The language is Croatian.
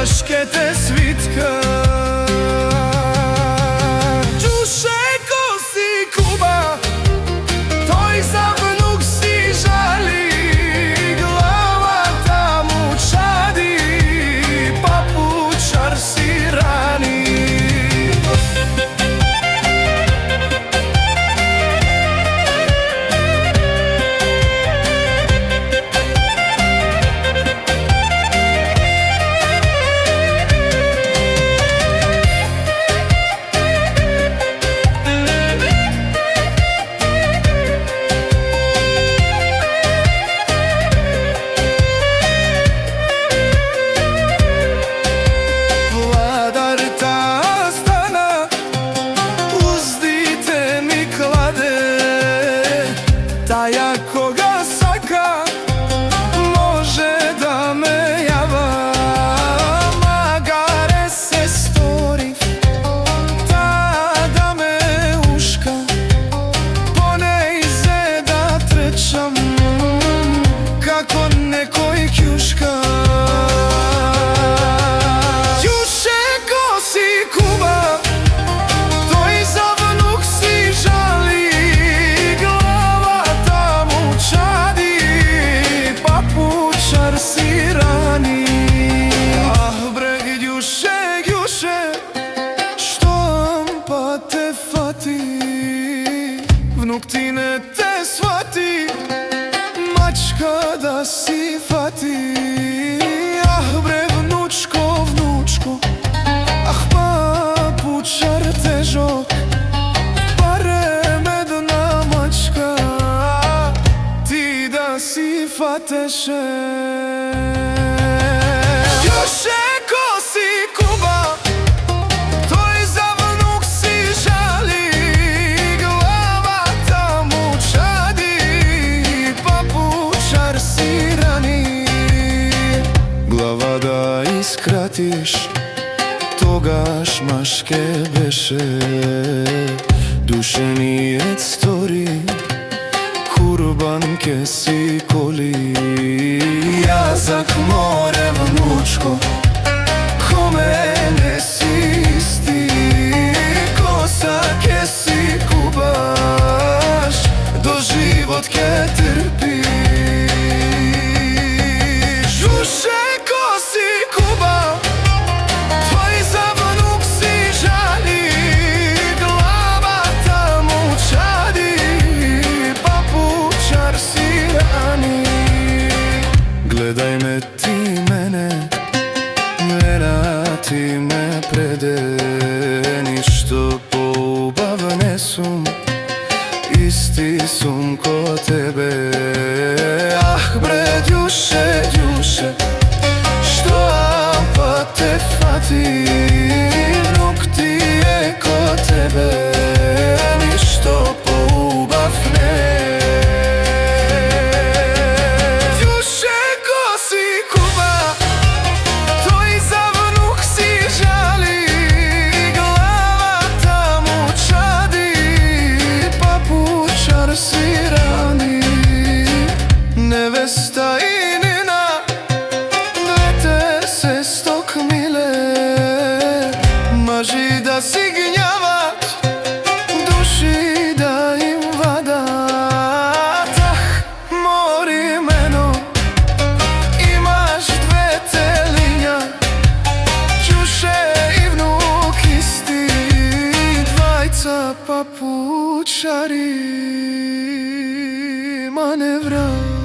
maškete svitka. Đuše ko si Kuba, toj za vnuk si žali, glava tam u čadi, papučar si rani. Taja koga saka može da me java, magare se stori, ta da me uška, pone ize da trečam, kako nekoj kjuška. Đuše ko si Kuba, toj za vnuk si žali, si rani. Ah bre Đuše, Đuše, što pa te fati, vnuk ti ne te shvati, mačka da si fati. Ah bre vnučko, vnučko, ah papučar težok, pare medna mačka, ti da si fateše. Đuše ko si Kuba, toj za vnuk si žali, glava tam u čadi, papučar si rani. Glava da iskratiš, togaš maške beše, duše nije stori, kurbanke si koli. Jazak more vnučko, kome ne si isti, kosake si kubaš, do životke trpiš. Đuše ko si Kuba, tvoj za vnuk si žali, glava tam u čadi, papučar si rani. Gledaj me ti mene, gledati me prede, ništo poubav ne sum, isti sum ko tebe. Ah bre Đuše, Đuše, što pa te fati, vnuk ti je ko tebe, ništo poubav ne. Nevesta i Nina, dvete se stok mile, maži da si gnjavat, duši da im vadat. Ah, mori meno, imaš dvete linja, Đuše i vnuk isti, dvajca papučari manevra.